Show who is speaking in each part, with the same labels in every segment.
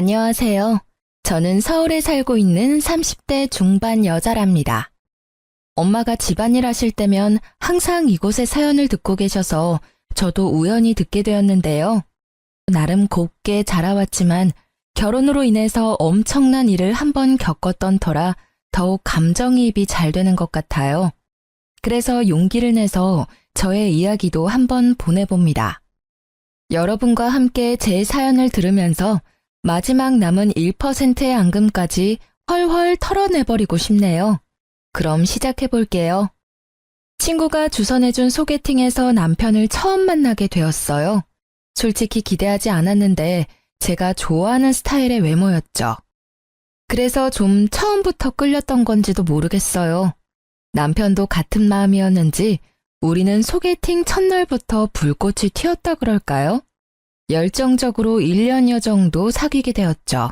Speaker 1: 안녕하세요. 저는 서울에 살고 있는 30대 중반 여자랍니다. 엄마가 집안일 하실 때면 항상 이곳의 사연을 듣고 계셔서 저도 우연히 듣게 되었는데요. 나름 곱게 자라왔지만 결혼으로 인해서 엄청난 일을 한번 겪었던 터라 더욱 감정이입이 잘 되는 것 같아요. 그래서 용기를 내서 저의 이야기도 한번 보내봅니다. 여러분과 함께 제 사연을 들으면서 마지막 남은 1%의 앙금까지 헐헐 털어내버리고 싶네요. 그럼 시작해볼게요. 친구가 주선해준 소개팅에서 남편을 처음 만나게 되었어요. 솔직히 기대하지 않았는데 제가 좋아하는 스타일의 외모였죠. 그래서 좀 처음부터 끌렸던 건지도 모르겠어요. 남편도 같은 마음이었는지 우리는 소개팅 첫날부터 불꽃이 튀었다 그럴까요? 열정적으로 1년여 정도 사귀게 되었죠.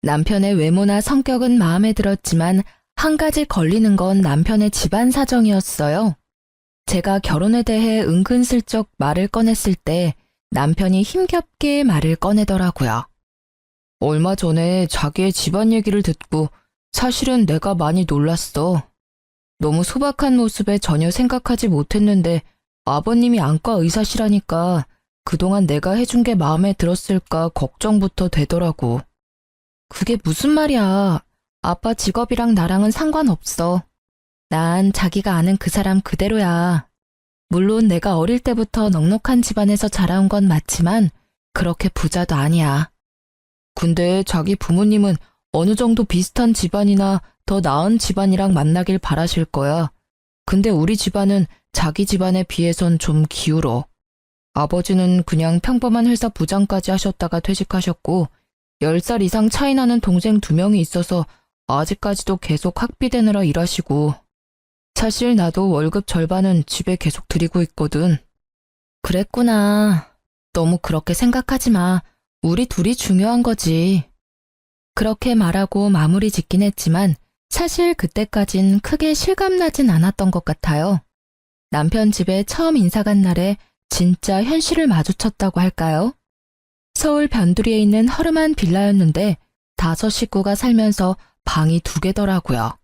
Speaker 1: 남편의 외모나 성격은 마음에 들었지만 한 가지 걸리는 건 남편의 집안 사정이었어요. 제가 결혼에 대해 은근슬쩍 말을 꺼냈을 때 남편이 힘겹게 말을 꺼내더라고요. 얼마 전에 자기의 집안 얘기를 듣고 사실은 내가 많이 놀랐어. 너무 소박한 모습에 전혀 생각하지 못했는데 아버님이 안과 의사시라니까 그동안 내가 해준 게 마음에 들었을까 걱정부터 되더라고. 그게 무슨 말이야. 아빠 직업이랑 나랑은 상관없어. 난 자기가 아는 그 사람 그대로야. 물론 내가 어릴 때부터 넉넉한 집안에서 자라온 건 맞지만 그렇게 부자도 아니야. 근데 자기 부모님은 어느 정도 비슷한 집안이나 더 나은 집안이랑 만나길 바라실 거야. 근데 우리 집안은 자기 집안에 비해선 좀 기울어. 아버지는 그냥 평범한 회사 부장까지 하셨다가 퇴직하셨고 10살 이상 차이 나는 동생 2명이 있어서 아직까지도 계속 학비대느라 일하시고 사실 나도 월급 절반은 집에 계속 드리고 있거든. 그랬구나. 너무 그렇게 생각하지 마. 우리 둘이 중요한 거지. 그렇게 말하고 마무리 짓긴 했지만 사실 그때까진 크게 실감나진 않았던 것 같아요. 남편 집에 처음 인사 간 날에 진짜 현실을 마주쳤다고 할까요? 서울 변두리에 있는 허름한 빌라였는데 5 식구가 살면서 방이 2개더라고요.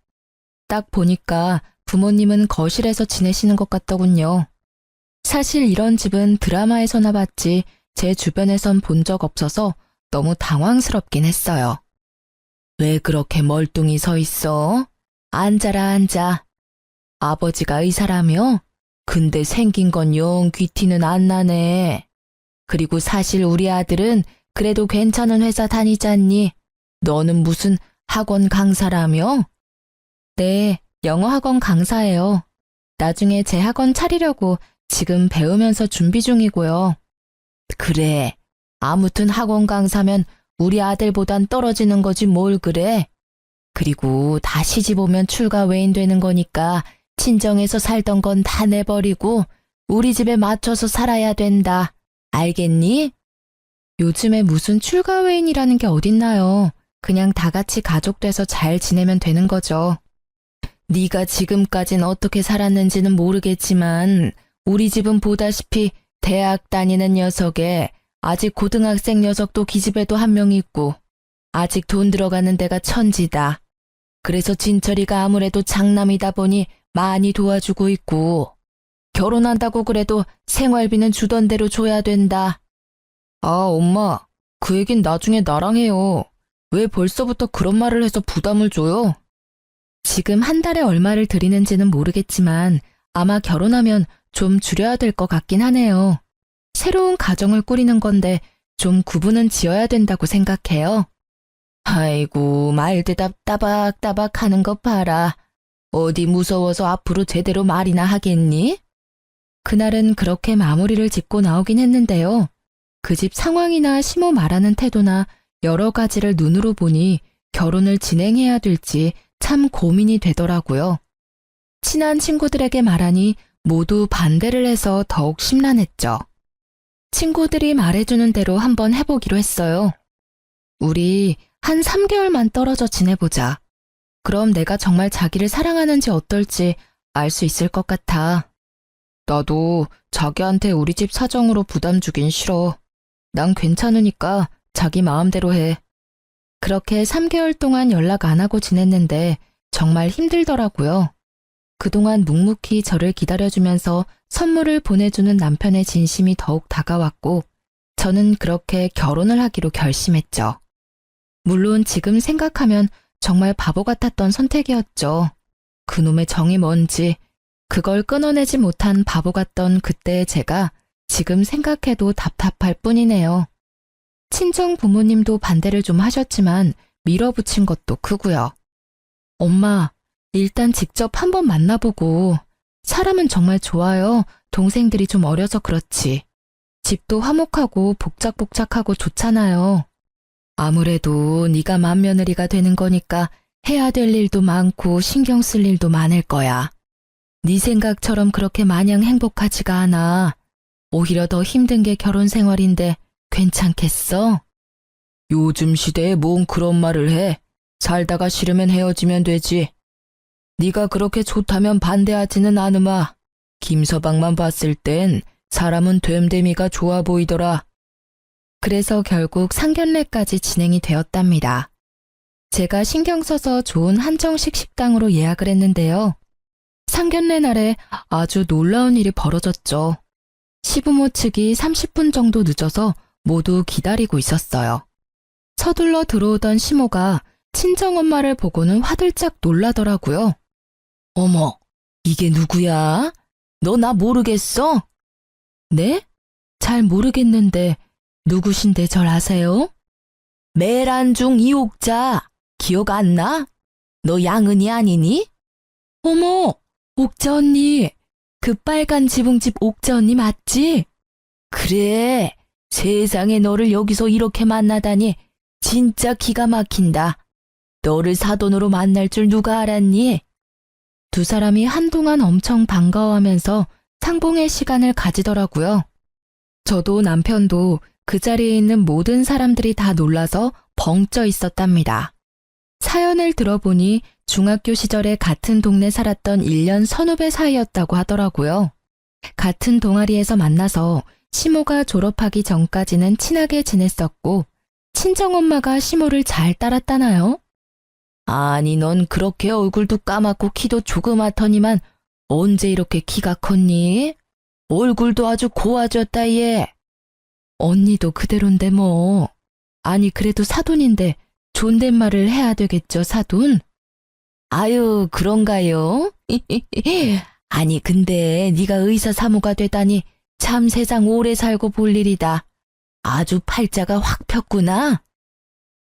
Speaker 1: 딱 보니까 부모님은 거실에서 지내시는 것 같더군요. 사실 이런 집은 드라마에서나 봤지 제 주변에선 본 적 없어서 너무 당황스럽긴 했어요. 왜 그렇게 멀뚱히 서 있어? 앉아라 앉아. 아버지가 의사라며? 근데 생긴 건 영 귀티는 안 나네. 그리고 사실 우리 아들은 그래도 괜찮은 회사 다니잖니. 너는 무슨 학원 강사라며? 네, 영어 학원 강사예요. 나중에 제 학원 차리려고 지금 배우면서 준비 중이고요. 그래, 아무튼 학원 강사면 우리 아들보단 떨어지는 거지 뭘 그래. 그리고 다 시집 오면 출가 외인 되는 거니까 친정에서 살던 건 다 내버리고 우리 집에 맞춰서 살아야 된다. 알겠니? 요즘에 무슨 출가 외인이라는 게 어딨나요? 그냥 다 같이 가족 돼서 잘 지내면 되는 거죠. 네가 지금까진 어떻게 살았는지는 모르겠지만 우리 집은 보다시피 대학 다니는 녀석에 아직 고등학생 녀석도 기집애도 1명 있고 아직 돈 들어가는 데가 천지다. 그래서 진철이가 아무래도 장남이다 보니 많이 도와주고 있고 결혼한다고 그래도 생활비는 주던 대로 줘야 된다. 아, 엄마, 그 얘긴 나중에 나랑 해요. 왜 벌써부터 그런 말을 해서 부담을 줘요? 지금 한 달에 얼마를 드리는지는 모르겠지만 아마 결혼하면 좀 줄여야 될 것 같긴 하네요. 새로운 가정을 꾸리는 건데 좀 구분은 지어야 된다고 생각해요. 아이고, 말대답 따박따박 하는 거 봐라. 어디 무서워서 앞으로 제대로 말이나 하겠니? 그날은 그렇게 마무리를 짓고 나오긴 했는데요. 그 집 상황이나 시모 말하는 태도나 여러 가지를 눈으로 보니 결혼을 진행해야 될지 참 고민이 되더라고요. 친한 친구들에게 말하니 모두 반대를 해서 더욱 심란했죠. 친구들이 말해주는 대로 한번 해보기로 했어요. 우리 한 3개월만 떨어져 지내보자. 그럼 내가 정말 자기를 사랑하는지 어떨지 알 수 있을 것 같아. 나도 자기한테 우리 집 사정으로 부담 주긴 싫어. 난 괜찮으니까 자기 마음대로 해. 그렇게 3개월 동안 연락 안 하고 지냈는데 정말 힘들더라고요. 그동안 묵묵히 저를 기다려주면서 선물을 보내주는 남편의 진심이 더욱 다가왔고 저는 그렇게 결혼을 하기로 결심했죠. 물론 지금 생각하면 정말 바보 같았던 선택이었죠. 그놈의 정이 뭔지 그걸 끊어내지 못한 바보 같던 그때의 제가 지금 생각해도 답답할 뿐이네요. 친정 부모님도 반대를 좀 하셨지만 밀어붙인 것도 크고요. 엄마, 일단 직접 한번 만나보고 사람은 정말 좋아요. 동생들이 좀 어려서 그렇지. 집도 화목하고 복작복작하고 좋잖아요. 아무래도 네가 맏며느리가 되는 거니까 해야 될 일도 많고 신경 쓸 일도 많을 거야. 네 생각처럼 그렇게 마냥 행복하지가 않아. 오히려 더 힘든 게 결혼 생활인데 괜찮겠어? 요즘 시대에 뭔 그런 말을 해. 살다가 싫으면 헤어지면 되지. 네가 그렇게 좋다면 반대하지는 않으마. 김서방만 봤을 땐 사람은 됨됨이가 좋아 보이더라. 그래서 결국 상견례까지 진행이 되었답니다. 제가 신경 써서 좋은 한정식 식당으로 예약을 했는데요. 상견례 날에 아주 놀라운 일이 벌어졌죠. 시부모 측이 30분 정도 늦어서 모두 기다리고 있었어요. 서둘러 들어오던 시모가 친정엄마를 보고는 화들짝 놀라더라고요. 어머, 이게 누구야? 너 나 모르겠어? 네? 잘 모르겠는데 누구신데 절 아세요? 매란중 이옥자, 기억 안 나? 너 양은이 아니니? 어머, 옥자 언니, 그 빨간 지붕집 옥자 언니 맞지? 그래, 세상에 너를 여기서 이렇게 만나다니 진짜 기가 막힌다. 너를 사돈으로 만날 줄 누가 알았니? 두 사람이 한동안 엄청 반가워하면서 상봉의 시간을 가지더라고요. 저도 남편도 그 자리에 있는 모든 사람들이 다 놀라서 벙쪄 있었답니다. 사연을 들어보니 중학교 시절에 같은 동네 살았던 1년 선후배 사이였다고 하더라고요. 같은 동아리에서 만나서 시모가 졸업하기 전까지는 친하게 지냈었고 친정엄마가 시모를 잘 따랐다나요? 아니 넌 그렇게 얼굴도 까맣고 키도 조그맣더니만 언제 이렇게 키가 컸니? 얼굴도 아주 고와졌다 얘. 언니도 그대로인데 뭐. 아니 그래도 사돈인데 존댓말을 해야 되겠죠 사돈? 아유 그런가요? 아니 근데 네가 의사 사모가 되다니 참 세상 오래 살고 볼 일이다. 아주 팔자가 확 폈구나.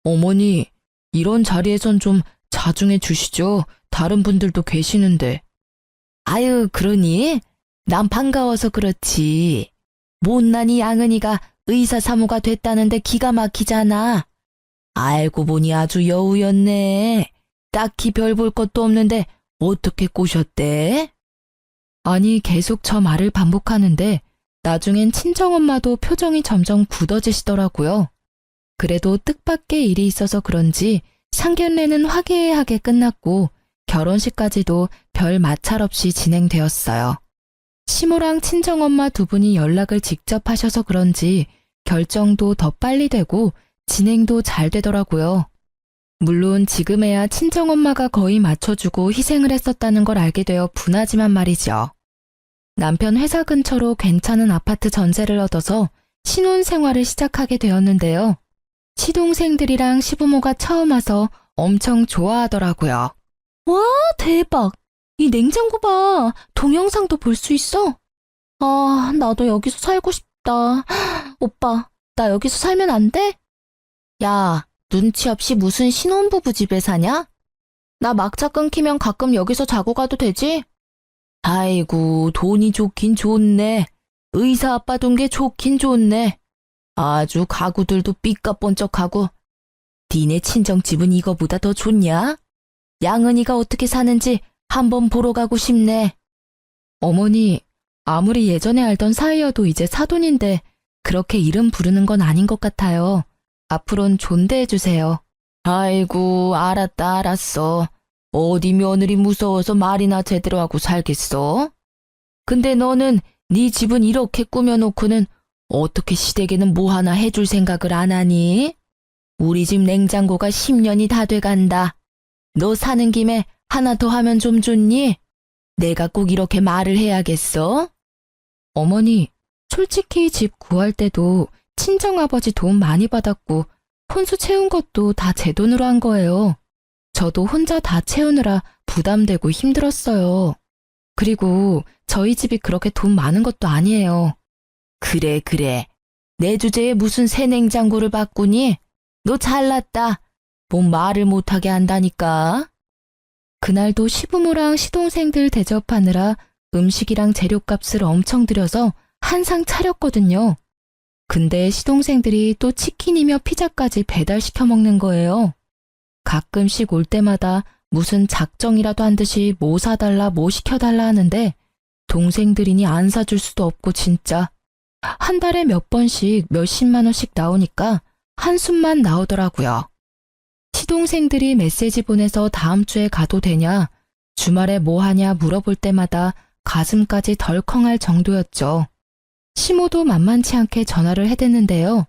Speaker 1: 어머니 이런 자리에선 좀 자중해 주시죠. 다른 분들도 계시는데. 아유 그러니? 난 반가워서 그렇지. 못난이 양은이가 의사 사모가 됐다는데 기가 막히잖아. 알고 보니 아주 여우였네. 딱히 별 볼 것도 없는데 어떻게 꼬셨대? 아니 계속 저 말을 반복하는데 나중엔 친정엄마도 표정이 점점 굳어지시더라고요. 그래도 뜻밖의 일이 있어서 그런지 상견례는 화기애애하게 끝났고 결혼식까지도 별 마찰 없이 진행되었어요. 시모랑 친정엄마 두 분이 연락을 직접 하셔서 그런지 결정도 더 빨리 되고 진행도 잘 되더라고요. 물론 지금에야 친정엄마가 거의 맞춰주고 희생을 했었다는 걸 알게 되어 분하지만 말이죠. 남편 회사 근처로 괜찮은 아파트 전세를 얻어서 신혼생활을 시작하게 되었는데요. 시동생들이랑 시부모가 처음 와서 엄청 좋아하더라고요. 와, 대박! 이 냉장고 봐. 동영상도 볼 수 있어. 아, 나도 여기서 살고 싶다. 오빠, 나 여기서 살면 안 돼? 야, 눈치 없이 무슨 신혼부부 집에 사냐? 나 막차 끊기면 가끔 여기서 자고 가도 되지? 아이고, 돈이 좋긴 좋네. 의사 아빠 둔 게 좋긴 좋네. 아주 가구들도 삐까뻔쩍하고. 니네 친정집은 이거보다 더 좋냐? 양은이가 어떻게 사는지 한번 보러 가고 싶네. 어머니, 아무리 예전에 알던 사이여도 이제 사돈인데 그렇게 이름 부르는 건 아닌 것 같아요. 앞으론 존대해주세요. 아이고, 알았다, 알았어. 어디 며느리 무서워서 말이나 제대로 하고 살겠어? 근데 너는 네 집은 이렇게 꾸며놓고는 어떻게 시댁에는 뭐 하나 해줄 생각을 안 하니? 우리 집 냉장고가 10년이 다 돼간다. 너 사는 김에 하나 더 하면 좀 좋니? 내가 꼭 이렇게 말을 해야겠어? 어머니, 솔직히 집 구할 때도 친정아버지 돈 많이 받았고 혼수 채운 것도 다 제 돈으로 한 거예요. 저도 혼자 다 채우느라 부담되고 힘들었어요. 그리고 저희 집이 그렇게 돈 많은 것도 아니에요. 그래, 그래. 내 주제에 무슨 새 냉장고를 바꾸니? 너 잘났다. 뭔 말을 못하게 한다니까. 그날도 시부모랑 시동생들 대접하느라 음식이랑 재료값을 엄청 들여서 한상 차렸거든요. 근데 시동생들이 또 치킨이며 피자까지 배달시켜 먹는 거예요. 가끔씩 올 때마다 무슨 작정이라도 한 듯이 뭐 사달라 뭐 시켜달라 하는데 동생들이니 안 사줄 수도 없고 진짜 한 달에 몇 번씩 몇십만 원씩 나오니까 한숨만 나오더라고요. 시동생들이 메시지 보내서 다음 주에 가도 되냐, 주말에 뭐 하냐 물어볼 때마다 가슴까지 덜컹할 정도였죠. 시모도 만만치 않게 전화를 해댔는데요.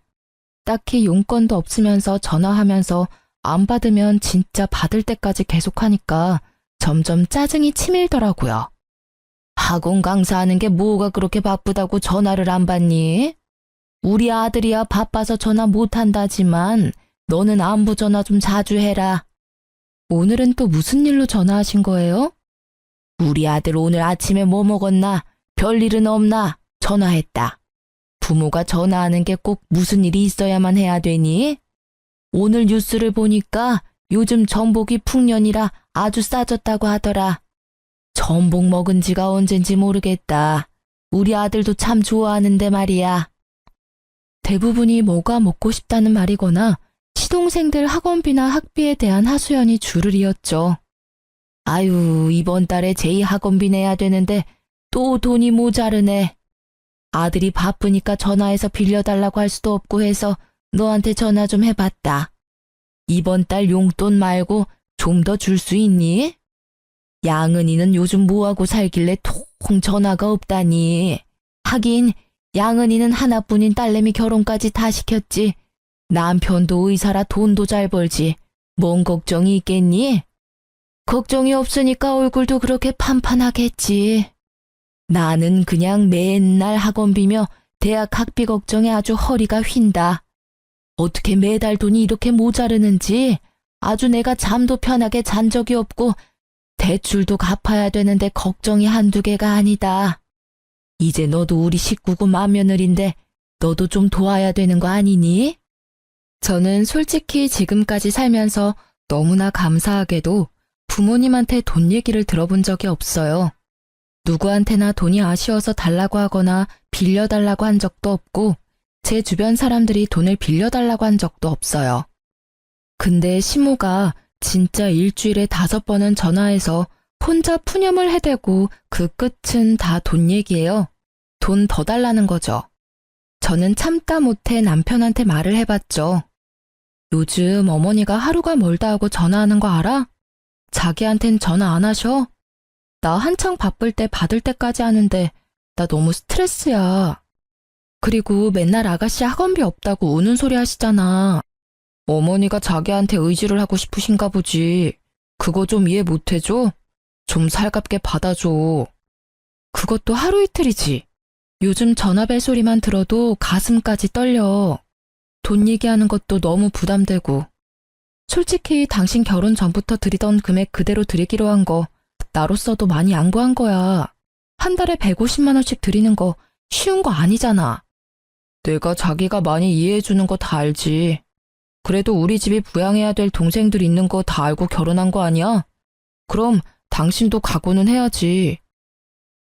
Speaker 1: 딱히 용건도 없으면서 전화하면서 안 받으면 진짜 받을 때까지 계속하니까 점점 짜증이 치밀더라고요. 학원 강사하는 게 뭐가 그렇게 바쁘다고 전화를 안 받니? 우리 아들이야 바빠서 전화 못한다지만 너는 안부 전화 좀 자주 해라. 오늘은 또 무슨 일로 전화하신 거예요? 우리 아들 오늘 아침에 뭐 먹었나? 별일은 없나? 전화했다. 부모가 전화하는 게 꼭 무슨 일이 있어야만 해야 되니? 오늘 뉴스를 보니까 요즘 전복이 풍년이라 아주 싸졌다고 하더라. 전복 먹은 지가 언젠지 모르겠다. 우리 아들도 참 좋아하는데 말이야. 대부분이 뭐가 먹고 싶다는 말이거나 시동생들 학원비나 학비에 대한 하소연이 줄을 이었죠. 아유, 이번 달에 제2 학원비 내야 되는데 또 돈이 모자르네. 아들이 바쁘니까 전화해서 빌려달라고 할 수도 없고 해서 너한테 전화 좀 해봤다. 이번 달 용돈 말고 좀 더 줄 수 있니? 양은이는 요즘 뭐하고 살길래 통 전화가 없다니. 하긴 양은이는 하나뿐인 딸내미 결혼까지 다 시켰지. 남편도 의사라 돈도 잘 벌지. 뭔 걱정이 있겠니? 걱정이 없으니까 얼굴도 그렇게 판판하겠지. 나는 그냥 맨날 학원비며 대학 학비 걱정에 아주 허리가 휜다. 어떻게 매달 돈이 이렇게 모자르는지 아주 내가 잠도 편하게 잔 적이 없고 대출도 갚아야 되는데 걱정이 한두 개가 아니다. 이제 너도 우리 식구고 맏며느리인데 너도 좀 도와야 되는 거 아니니? 저는 솔직히 지금까지 살면서 너무나 감사하게도 부모님한테 돈 얘기를 들어본 적이 없어요. 누구한테나 돈이 아쉬워서 달라고 하거나 빌려달라고 한 적도 없고 제 주변 사람들이 돈을 빌려달라고 한 적도 없어요. 근데 시모가 진짜 일주일에 5번은 전화해서 혼자 푸념을 해대고 그 끝은 다 돈 얘기예요. 돈 더 달라는 거죠. 저는 참다 못해 남편한테 말을 해봤죠. 요즘 어머니가 하루가 멀다 하고 전화하는 거 알아? 자기한텐 전화 안 하셔? 나 한창 바쁠 때 받을 때까지 하는데 나 너무 스트레스야. 그리고 맨날 아가씨 학원비 없다고 우는 소리 하시잖아. 어머니가 자기한테 의지를 하고 싶으신가 보지. 그거 좀 이해 못 해줘? 좀 살갑게 받아줘. 그것도 하루 이틀이지. 요즘 전화벨 소리만 들어도 가슴까지 떨려. 돈 얘기하는 것도 너무 부담되고. 솔직히 당신 결혼 전부터 드리던 금액 그대로 드리기로 한 거 나로서도 많이 양보한 거야. 한 달에 150만 원씩 드리는 거 쉬운 거 아니잖아. 내가 자기가 많이 이해해주는 거 다 알지. 그래도 우리 집이 부양해야 될 동생들 있는 거 다 알고 결혼한 거 아니야? 그럼 당신도 각오는 해야지.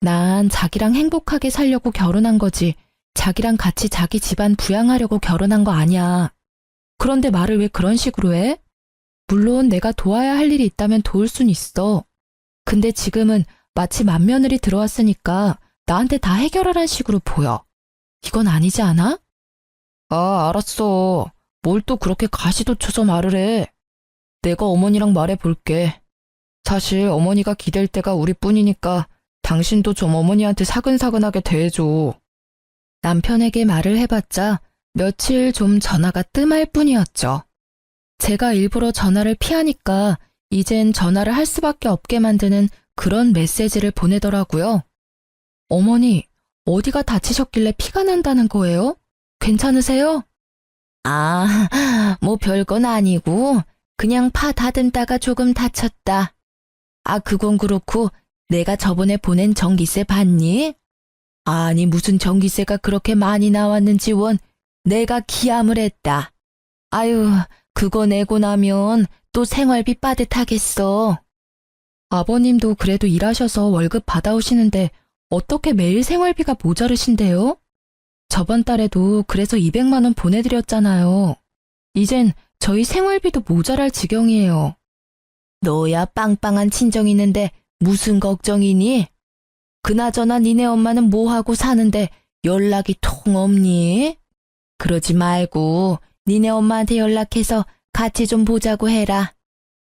Speaker 1: 난 자기랑 행복하게 살려고 결혼한 거지. 자기랑 같이 자기 집안 부양하려고 결혼한 거 아니야. 그런데 말을 왜 그런 식으로 해? 물론 내가 도와야 할 일이 있다면 도울 순 있어. 근데 지금은 마치 맏며느리 들어왔으니까 나한테 다 해결하란 식으로 보여. 이건 아니지 않아? 아, 알았어. 뭘 또 그렇게 가시도 쳐서 말을 해. 내가 어머니랑 말해볼게. 사실 어머니가 기댈 때가 우리뿐이니까 당신도 좀 어머니한테 사근사근하게 대해줘. 남편에게 말을 해봤자 며칠 좀 전화가 뜸할 뿐이었죠. 제가 일부러 전화를 피하니까 이젠 전화를 할 수밖에 없게 만드는 그런 메시지를 보내더라고요. 어머니, 어디가 다치셨길래 피가 난다는 거예요? 괜찮으세요? 뭐 별건 아니고 그냥 파 다듬다가 조금 다쳤다. 그건 그렇고 내가 저번에 보낸 전기세 봤니? 아니 무슨 전기세가 그렇게 많이 나왔는지 원 내가 기함을 했다. 아유, 그거 내고 나면 또 생활비 빠듯하겠어. 아버님도 그래도 일하셔서 월급 받아오시는데 어떻게 매일 생활비가 모자르신데요? 저번 달에도 그래서 200만 원 보내드렸잖아요. 이젠 저희 생활비도 모자랄 지경이에요. 너야 빵빵한 친정 있는데 무슨 걱정이니? 그나저나 니네 엄마는 뭐하고 사는데 연락이 통 없니? 그러지 말고 니네 엄마한테 연락해서 같이 좀 보자고 해라.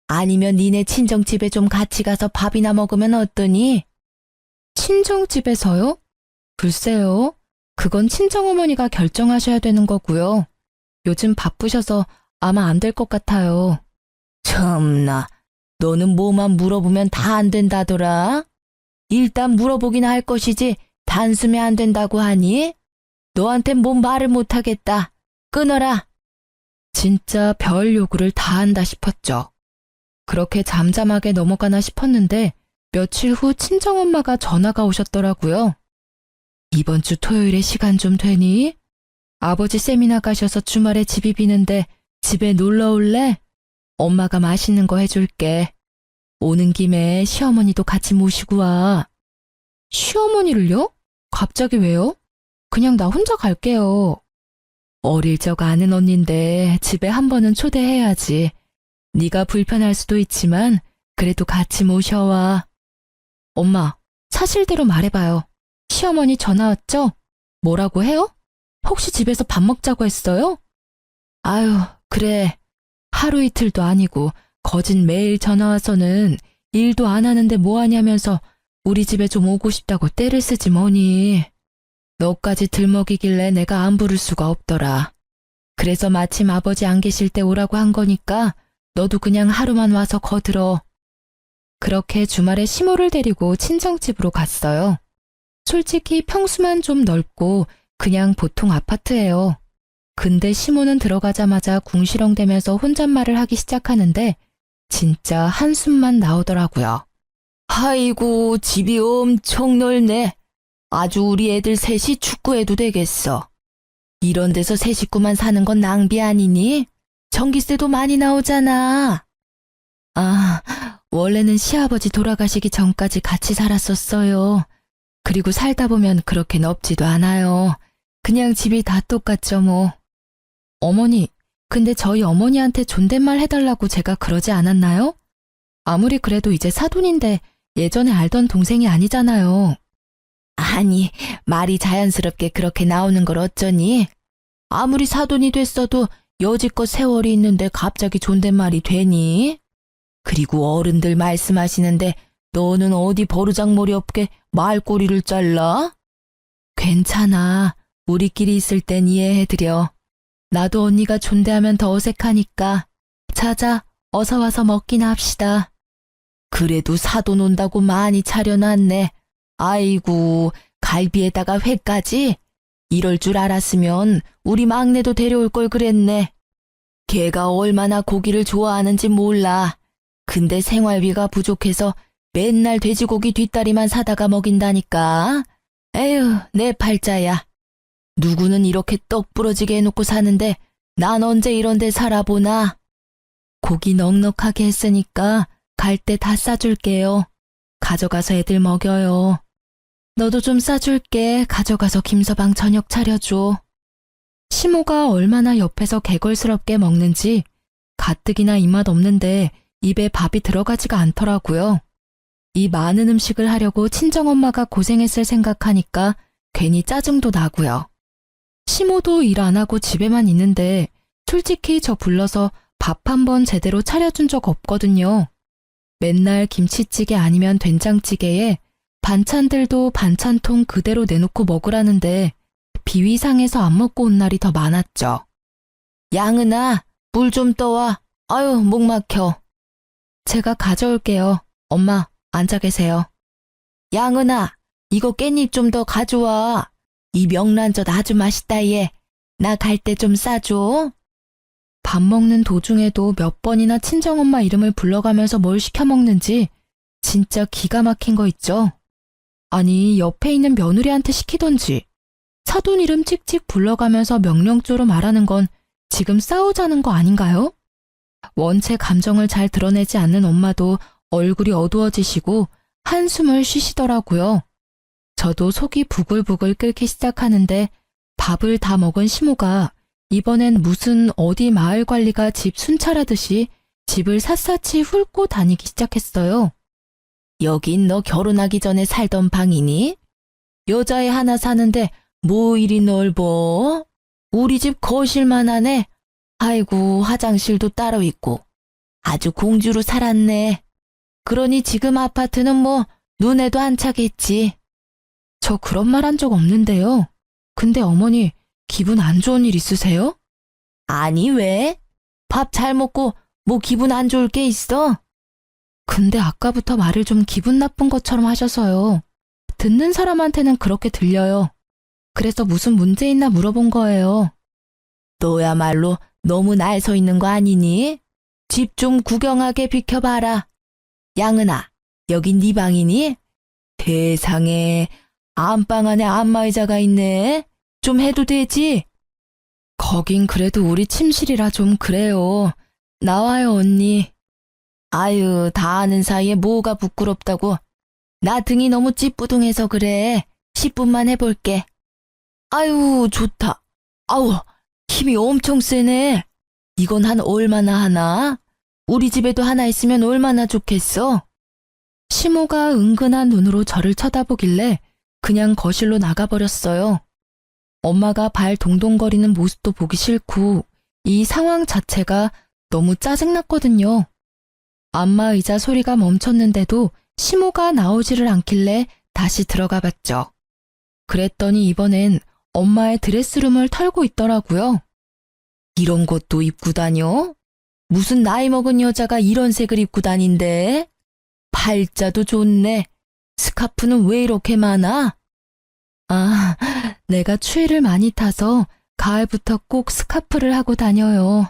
Speaker 1: 아니면 니네 친정집에 좀 같이 가서 밥이나 먹으면 어떠니? 친정집에서요? 글쎄요. 그건 친정어머니가 결정하셔야 되는 거고요. 요즘 바쁘셔서 아마 안 될 것 같아요. 참나, 너는 뭐만 물어보면 다 안 된다더라? 일단 물어보긴 할 것이지 단숨에 안 된다고 하니? 너한텐 뭔 말을 못하겠다. 끊어라. 진짜 별 요구를 다 한다 싶었죠. 그렇게 잠잠하게 넘어가나 싶었는데 며칠 후 친정엄마가 전화가 오셨더라고요. 이번 주 토요일에 시간 좀 되니? 아버지 세미나 가셔서 주말에 집이 비는데 집에 놀러 올래? 엄마가 맛있는 거 해줄게. 오는 김에 시어머니도 같이 모시고 와. 시어머니를요? 갑자기 왜요? 그냥 나 혼자 갈게요. 어릴 적 아는 언니인데 집에 한 번은 초대해야지. 네가 불편할 수도 있지만 그래도 같이 모셔와. 엄마, 사실대로 말해봐요. 시어머니 전화 왔죠? 뭐라고 해요? 혹시 집에서 밥 먹자고 했어요? 아유, 그래. 하루 이틀도 아니고 거짓 매일 전화 와서는 일도 안 하는데 뭐 하냐면서 우리 집에 좀 오고 싶다고 떼를 쓰지 뭐니. 너까지 들먹이길래 내가 안 부를 수가 없더라. 그래서 마침 아버지 안 계실 때 오라고 한 거니까 너도 그냥 하루만 와서 거들어. 그렇게 주말에 시모를 데리고 친정집으로 갔어요. 솔직히 평수만 좀 넓고 그냥 보통 아파트예요. 근데 시모는 들어가자마자 궁시렁대면서 혼잣말을 하기 시작하는데 진짜 한숨만 나오더라고요. 아이고, 집이 엄청 넓네. 아주 우리 애들 셋이 축구해도 되겠어. 이런 데서 세 식구만 사는 건 낭비 아니니? 전기세도 많이 나오잖아. 원래는 시아버지 돌아가시기 전까지 같이 살았었어요. 그리고 살다 보면 그렇게 넓지도 않아요. 그냥 집이 다 똑같죠 뭐. 어머니, 근데 저희 어머니한테 존댓말 해달라고 제가 그러지 않았나요? 아무리 그래도 이제 사돈인데 예전에 알던 동생이 아니잖아요. 아니, 말이 자연스럽게 그렇게 나오는 걸 어쩌니? 아무리 사돈이 됐어도 여지껏 세월이 있는데 갑자기 존댓말이 되니? 그리고 어른들 말씀하시는데 너는 어디 버르장머리 없게 말꼬리를 잘라? 괜찮아. 우리끼리 있을 땐 이해해드려. 나도 언니가 존대하면 더 어색하니까. 자자, 어서 와서 먹기나 합시다. 그래도 사돈 온다고 많이 차려놨네. 아이고, 갈비에다가 회까지? 이럴 줄 알았으면 우리 막내도 데려올 걸 그랬네. 걔가 얼마나 고기를 좋아하는지 몰라. 근데 생활비가 부족해서 맨날 돼지고기 뒷다리만 사다가 먹인다니까. 에휴, 내 팔자야. 누구는 이렇게 떡 부러지게 해놓고 사는데 난 언제 이런 데 살아보나. 고기 넉넉하게 했으니까 갈 때 다 싸줄게요. 가져가서 애들 먹여요. 너도 좀 싸줄게. 가져가서 김서방 저녁 차려줘. 시모가 얼마나 옆에서 개걸스럽게 먹는지 가뜩이나 입맛 없는데 입에 밥이 들어가지가 않더라고요. 이 많은 음식을 하려고 친정엄마가 고생했을 생각하니까 괜히 짜증도 나고요. 시모도 일 안 하고 집에만 있는데 솔직히 저 불러서 밥 한 번 제대로 차려준 적 없거든요. 맨날 김치찌개 아니면 된장찌개에 반찬들도 반찬통 그대로 내놓고 먹으라는데 비위상해서 안 먹고 온 날이 더 많았죠. 양은아, 물 좀 떠와. 아유, 목 막혀. 제가 가져올게요. 엄마, 앉아 계세요. 양은아, 이거 깻잎 좀 더 가져와. 이 명란젓 아주 맛있다, 얘. 나 갈 때 좀 싸줘. 밥 먹는 도중에도 몇 번이나 친정엄마 이름을 불러가면서 뭘 시켜 먹는지 진짜 기가 막힌 거 있죠? 아니, 옆에 있는 며느리한테 시키던지 사돈 이름 찍찍 불러가면서 명령조로 말하는 건 지금 싸우자는 거 아닌가요? 원체 감정을 잘 드러내지 않는 엄마도 얼굴이 어두워지시고 한숨을 쉬시더라고요. 저도 속이 부글부글 끓기 시작하는데 밥을 다 먹은 시모가 이번엔 무슨 어디 마을 관리가 집 순찰하듯이 집을 샅샅이 훑고 다니기 시작했어요. 여긴 너 결혼하기 전에 살던 방이니? 여자애 하나 사는데 뭐 이리 넓어? 우리 집 거실만 하네. 아이고, 화장실도 따로 있고. 아주 공주로 살았네. 그러니 지금 아파트는 뭐 눈에도 안 차겠지. 저 그런 말 한 적 없는데요. 근데 어머니, 기분 안 좋은 일 있으세요? 아니, 왜? 밥 잘 먹고 뭐 기분 안 좋을 게 있어? 근데 아까부터 말을 좀 기분 나쁜 것처럼 하셔서요. 듣는 사람한테는 그렇게 들려요. 그래서 무슨 문제 있나 물어본 거예요. 너야말로 너무 날 서 있는 거 아니니? 집 좀 구경하게 비켜봐라. 양은아, 여긴 네 방이니? 세상에, 안방 안에 안마의자가 있네. 좀 해도 되지? 거긴 그래도 우리 침실이라 좀 그래요. 나와요, 언니. 아유, 다 아는 사이에 뭐가 부끄럽다고. 나 등이 너무 찌뿌둥해서 그래. 10분만 해볼게. 아유, 좋다. 아우, 힘이 엄청 세네. 이건 한 얼마나 하나? 우리 집에도 하나 있으면 얼마나 좋겠어? 시모가 은근한 눈으로 저를 쳐다보길래 그냥 거실로 나가버렸어요. 엄마가 발 동동거리는 모습도 보기 싫고 이 상황 자체가 너무 짜증났거든요. 안마의자 소리가 멈췄는데도 시모가 나오지를 않길래 다시 들어가 봤죠. 그랬더니 이번엔 엄마의 드레스룸을 털고 있더라고요. 이런 것도 입고 다녀? 무슨 나이 먹은 여자가 이런 색을 입고 다닌대? 팔자도 좋네. 스카프는 왜 이렇게 많아? 아, 내가 추위를 많이 타서 가을부터 꼭 스카프를 하고 다녀요.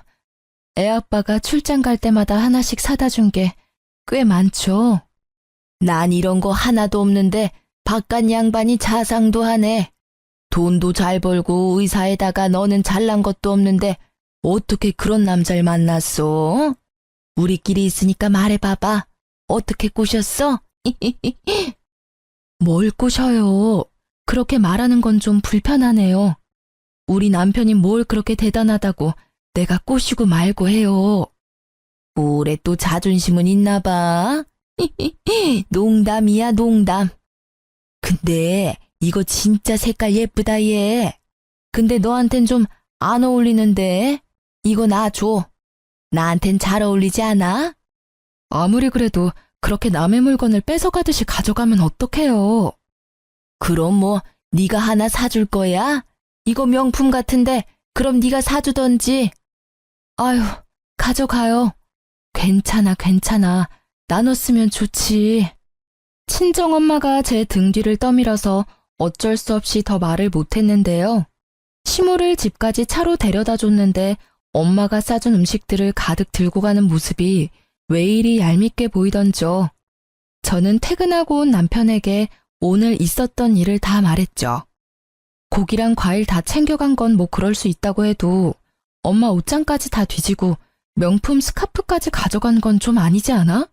Speaker 1: 애아빠가 출장 갈 때마다 하나씩 사다 준 게 꽤 많죠. 난 이런 거 하나도 없는데 바깥 양반이 자상도 하네. 돈도 잘 벌고 의사에다가 너는 잘난 것도 없는데 어떻게 그런 남자를 만났어? 우리끼리 있으니까 말해봐봐. 어떻게 꼬셨어? 뭘 꼬셔요? 그렇게 말하는 건 좀 불편하네요. 우리 남편이 뭘 그렇게 대단하다고 내가 꼬시고 말고 해요. 올해 또 자존심은 있나 봐. 농담이야, 농담. 근데 이거 진짜 색깔 예쁘다, 얘. 근데 너한텐 좀 안 어울리는데. 이거 나 줘. 나한텐 잘 어울리지 않아? 아무리 그래도 그렇게 남의 물건을 뺏어가듯이 가져가면 어떡해요. 그럼 뭐 네가 하나 사줄 거야? 이거 명품 같은데 그럼 네가 사주던지. 아유, 가져가요. 괜찮아, 괜찮아. 나눴으면 좋지. 친정엄마가 제 등 뒤를 떠밀어서 어쩔 수 없이 더 말을 못했는데요. 시모를 집까지 차로 데려다 줬는데 엄마가 싸준 음식들을 가득 들고 가는 모습이 왜 이리 얄밉게 보이던죠. 저는 퇴근하고 온 남편에게 오늘 있었던 일을 다 말했죠. 고기랑 과일 다 챙겨간 건 뭐 그럴 수 있다고 해도 엄마 옷장까지 다 뒤지고 명품 스카프까지 가져간 건 좀 아니지 않아?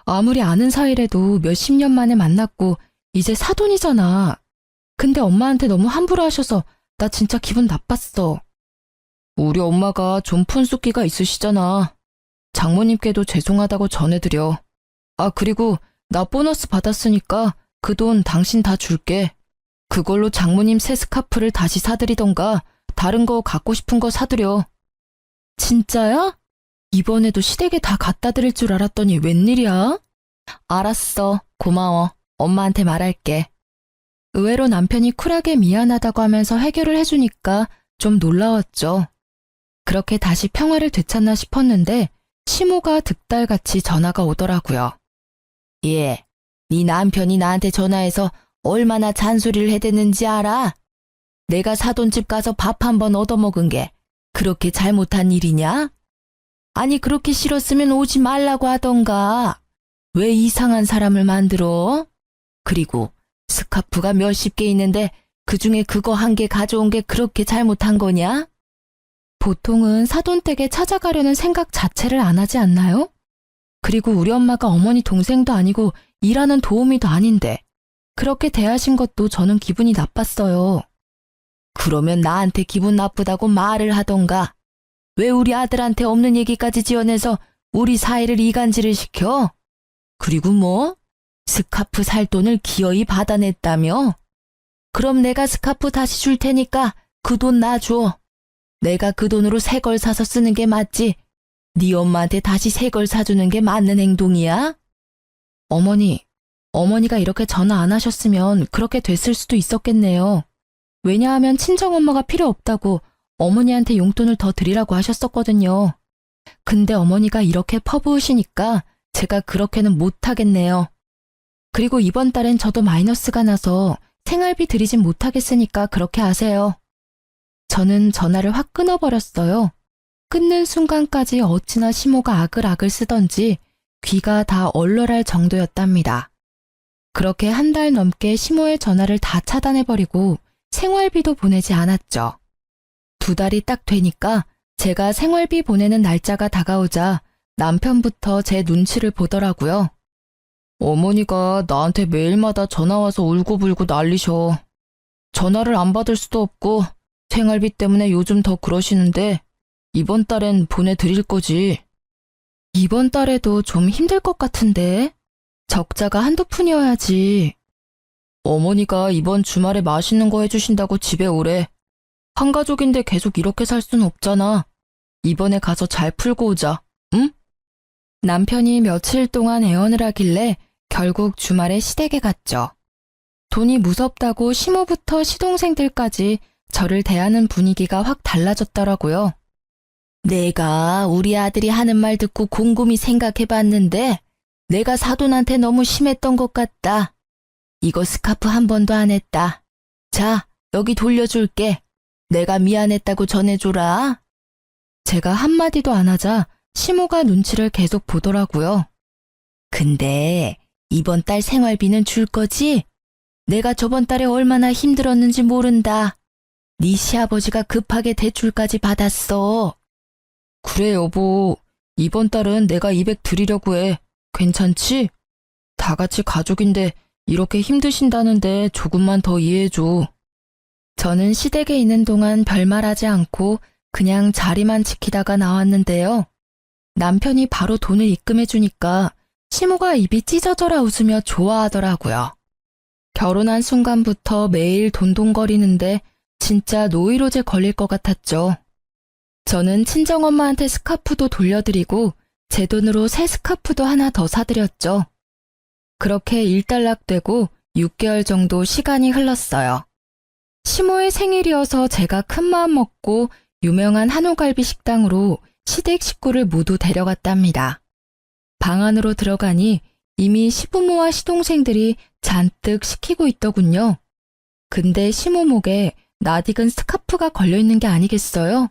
Speaker 1: 아무리 아는 사이래도 몇십 년 만에 만났고 이제 사돈이잖아. 근데 엄마한테 너무 함부로 하셔서 나 진짜 기분 나빴어. 우리 엄마가 좀 푼숫기가 있으시잖아. 장모님께도 죄송하다고 전해드려. 아, 그리고 나 보너스 받았으니까 그 돈 당신 다 줄게. 그걸로 장모님 새 스카프를 다시 사드리던가 다른 거 갖고 싶은 거 사드려. 진짜야? 이번에도 시댁에 다 갖다 드릴 줄 알았더니 웬일이야? 알았어. 고마워. 엄마한테 말할게. 의외로 남편이 쿨하게 미안하다고 하면서 해결을 해주니까 좀 놀라웠죠. 그렇게 다시 평화를 되찾나 싶었는데 시모가 득달같이 전화가 오더라고요. 예, 네 남편이 나한테 전화해서 얼마나 잔소리를 해댔는지 알아? 내가 사돈집 가서 밥 한 번 얻어먹은 게 그렇게 잘못한 일이냐? 아니 그렇게 싫었으면 오지 말라고 하던가. 왜 이상한 사람을 만들어? 그리고 스카프가 몇십 개 있는데 그중에 그거 한 개 가져온 게 그렇게 잘못한 거냐? 보통은 사돈댁에 찾아가려는 생각 자체를 안 하지 않나요? 그리고 우리 엄마가 어머니 동생도 아니고 일하는 도우미도 아닌데 그렇게 대하신 것도 저는 기분이 나빴어요. 그러면 나한테 기분 나쁘다고 말을 하던가. 왜 우리 아들한테 없는 얘기까지 지어내서 우리 사이를 이간질을 시켜? 그리고 뭐? 스카프 살 돈을 기어이 받아냈다며? 그럼 내가 스카프 다시 줄 테니까 그 돈 놔줘. 내가 그 돈으로 새 걸 사서 쓰는 게 맞지. 네 엄마한테 다시 새 걸 사주는 게 맞는 행동이야? 어머니가 이렇게 전화 안 하셨으면 그렇게 됐을 수도 있었겠네요. 왜냐하면 친정엄마가 필요 없다고 어머니한테 용돈을 더 드리라고 하셨었거든요. 근데 어머니가 이렇게 퍼부으시니까 제가 그렇게는 못하겠네요. 그리고 이번 달엔 저도 마이너스가 나서 생활비 드리진 못하겠으니까 그렇게 하세요. 저는 전화를 확 끊어버렸어요. 끊는 순간까지 어찌나 시모가 아글아글 쓰던지 귀가 다 얼얼할 정도였답니다. 그렇게 한 달 넘게 시모의 전화를 다 차단해버리고 생활비도 보내지 않았죠. 2달이 딱 되니까 제가 생활비 보내는 날짜가 다가오자 남편부터 제 눈치를 보더라고요. 어머니가 나한테 매일마다 전화와서 울고불고 난리셔. 전화를 안 받을 수도 없고 생활비 때문에 요즘 더 그러시는데 이번 달엔 보내드릴 거지. 이번 달에도 좀 힘들 것 같은데? 적자가 한두 푼이어야지. 어머니가 이번 주말에 맛있는 거 해주신다고 집에 오래. 한 가족인데 계속 이렇게 살 순 없잖아. 이번에 가서 잘 풀고 오자, 응? 남편이 며칠 동안 애원을 하길래 결국 주말에 시댁에 갔죠. 돈이 무섭다고 시모부터 시동생들까지 저를 대하는 분위기가 확 달라졌더라고요. 내가 우리 아들이 하는 말 듣고 곰곰이 생각해봤는데 내가 사돈한테 너무 심했던 것 같다. 이거 스카프 한 번도 안 했다. 자, 여기 돌려줄게. 내가 미안했다고 전해줘라. 제가 한마디도 안 하자 시모가 눈치를 계속 보더라고요. 근데 이번 달 생활비는 줄 거지? 내가 저번 달에 얼마나 힘들었는지 모른다. 네 시아버지가 급하게 대출까지 받았어. 그래 여보, 이번 달은 내가 200 드리려고 해. 괜찮지? 다 같이 가족인데 이렇게 힘드신다는데 조금만 더 이해해줘. 저는 시댁에 있는 동안 별말하지 않고 그냥 자리만 지키다가 나왔는데요. 남편이 바로 돈을 입금해주니까 시모가 입이 찢어져라 웃으며 좋아하더라고요. 결혼한 순간부터 매일 돈돈거리는데 진짜 노이로제 걸릴 것 같았죠. 저는 친정엄마한테 스카프도 돌려드리고 제 돈으로 새 스카프도 하나 더 사드렸죠. 그렇게 일단락되고 6개월 정도 시간이 흘렀어요. 시모의 생일이어서 제가 큰마음 먹고 유명한 한우갈비 식당으로 시댁 식구를 모두 데려갔답니다. 방 안으로 들어가니 이미 시부모와 시동생들이 잔뜩 시키고 있더군요. 근데 시모 목에 낯익은 스카프가 걸려있는 게 아니겠어요?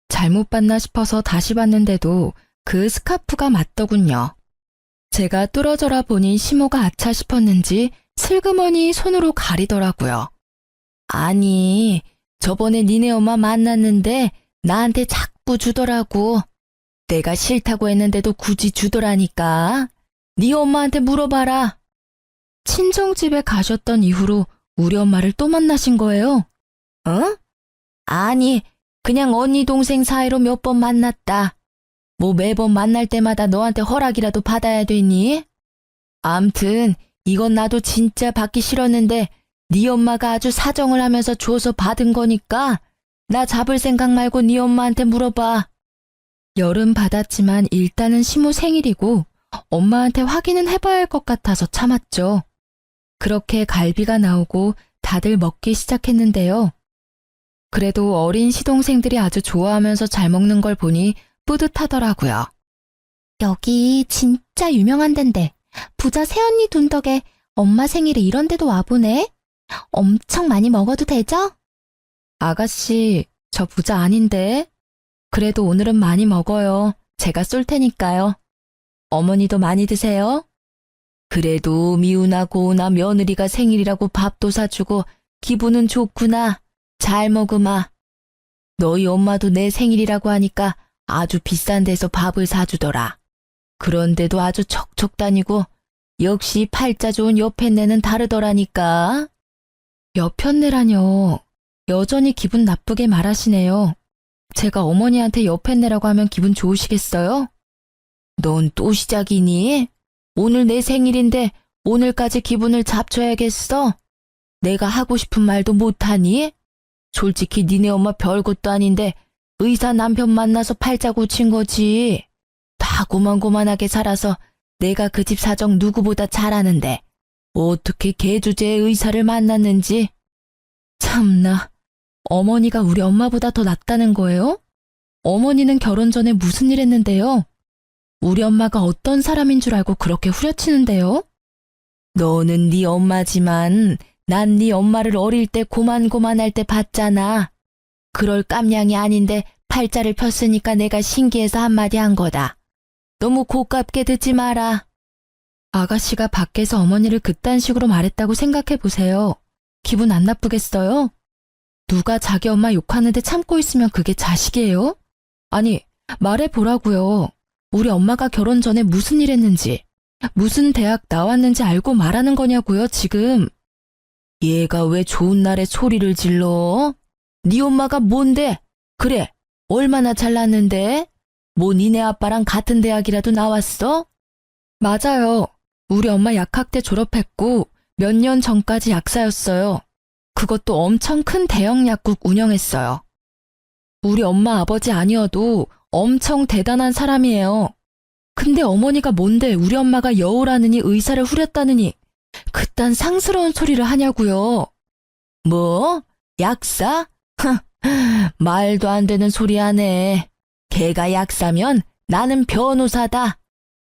Speaker 1: 잘못 봤나 싶어서 다시 봤는데도 그 스카프가 맞더군요. 제가 뚫어져라 보니 시모가 아차 싶었는지 슬그머니 손으로 가리더라고요. 아니, 저번에 니네 엄마 만났는데 나한테 자꾸 주더라고. 내가 싫다고 했는데도 굳이 주더라니까. 네 엄마한테 물어봐라. 친정집에 가셨던 이후로 우리 엄마를 또 만나신 거예요? 어? 아니, 그냥 언니 동생 사이로 몇 번 만났다. 뭐 매번 만날 때마다 너한테 허락이라도 받아야 되니? 암튼 이건 나도 진짜 받기 싫었는데 네 엄마가 아주 사정을 하면서 줘서 받은 거니까 나 잡을 생각 말고 네 엄마한테 물어봐. 열은 받았지만 일단은 시모 생일이고 엄마한테 확인은 해봐야 할 것 같아서 참았죠. 그렇게 갈비가 나오고 다들 먹기 시작했는데요. 그래도 어린 시동생들이 아주 좋아하면서 잘 먹는 걸 보니 뿌듯하더라고요.
Speaker 2: 여기 진짜 유명한 데인데 부자 새언니 돈 덕에 엄마 생일에 이런 데도 와보네. 엄청 많이 먹어도 되죠?
Speaker 1: 아가씨, 저 부자 아닌데. 그래도 오늘은 많이 먹어요. 제가 쏠 테니까요. 어머니도 많이 드세요. 그래도 미우나 고우나 며느리가 생일이라고 밥도 사주고 기분은 좋구나. 잘 먹으마. 너희 엄마도 내 생일이라고 하니까 아주 비싼 데서 밥을 사주더라. 그런데도 아주 척척 다니고 역시 팔자 좋은 여편네는 다르더라니까. 여편네라뇨. 여전히 기분 나쁘게 말하시네요. 제가 어머니한테 여편네라고 하면 기분 좋으시겠어요? 넌 또 시작이니? 오늘 내 생일인데 오늘까지 기분을 잡쳐야겠어? 내가 하고 싶은 말도 못하니? 솔직히 니네 엄마 별것도 아닌데 의사 남편 만나서 팔자 고친 거지. 다 고만고만하게 살아서 내가 그 집 사정 누구보다 잘 아는데 어떻게 개주제의 의사를 만났는지. 참나, 어머니가 우리 엄마보다 더 낫다는 거예요? 어머니는 결혼 전에 무슨 일 했는데요? 우리 엄마가 어떤 사람인 줄 알고 그렇게 후려치는데요? 너는 네 엄마지만 난 네 엄마를 어릴 때 고만고만할 때 봤잖아. 그럴 깜냥이 아닌데 팔자를 폈으니까 내가 신기해서 한마디 한 거다. 너무 고깝게 듣지 마라. 아가씨가 밖에서 어머니를 그딴 식으로 말했다고 생각해 보세요. 기분 안 나쁘겠어요? 누가 자기 엄마 욕하는데 참고 있으면 그게 자식이에요? 아니, 말해보라고요. 우리 엄마가 결혼 전에 무슨 일 했는지, 무슨 대학 나왔는지 알고 말하는 거냐고요, 지금. 얘가 왜 좋은 날에 소리를 질러? 네 엄마가 뭔데? 그래, 얼마나 잘났는데? 뭐 니네 아빠랑 같은 대학이라도 나왔어? 맞아요. 우리 엄마 약학대 졸업했고 몇 년 전까지 약사였어요. 그것도 엄청 큰 대형 약국 운영했어요. 우리 엄마 아버지 아니어도 엄청 대단한 사람이에요. 근데 어머니가 뭔데 우리 엄마가 여우라느니 의사를 후렸다느니 그딴 상스러운 소리를 하냐고요. 뭐? 약사? 말도 안 되는 소리 하네. 걔가 약사면 나는 변호사다.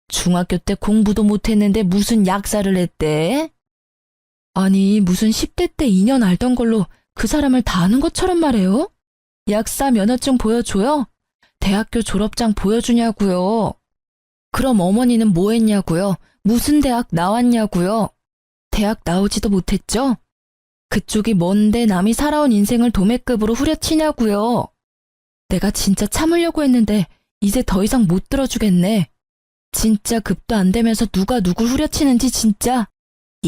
Speaker 1: 중학교 때 공부도 못했는데 무슨 약사를 했대? 아니, 무슨 10대 때 2년 알던 걸로 그 사람을 다 아는 것처럼 말해요? 약사 면허증 보여줘요? 대학교 졸업장 보여주냐고요? 그럼 어머니는 뭐 했냐고요? 무슨 대학 나왔냐고요? 대학 나오지도 못했죠? 그쪽이 뭔데 남이 살아온 인생을 도매급으로 후려치냐고요? 내가 진짜 참으려고 했는데 이제 더 이상 못 들어주겠네. 진짜 급도 안 되면서 누가 누굴 후려치는지 진짜.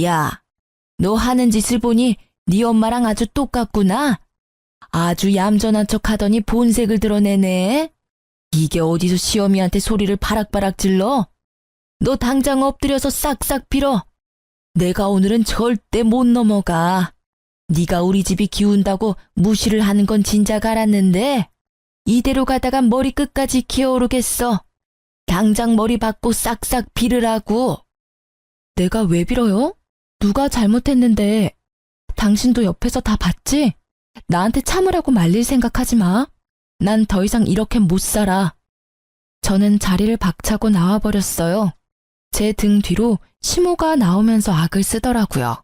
Speaker 1: 야, 너 하는 짓을 보니 네 엄마랑 아주 똑같구나. 아주 얌전한 척 하더니 본색을 드러내네. 이게 어디서 시어미한테 소리를 바락바락 질러? 너 당장 엎드려서 싹싹 빌어. 내가 오늘은 절대 못 넘어가. 네가 우리 집이 기운다고 무시를 하는 건 진작 알았는데 이대로 가다가 머리 끝까지 기어오르겠어. 당장 머리 받고 싹싹 빌으라고. 내가 왜 빌어요? 누가 잘못했는데. 당신도 옆에서 다 봤지? 나한테 참으라고 말릴 생각하지 마. 난 더 이상 이렇게 못 살아. 저는 자리를 박차고 나와버렸어요. 제 등 뒤로 시모가 나오면서 악을 쓰더라고요.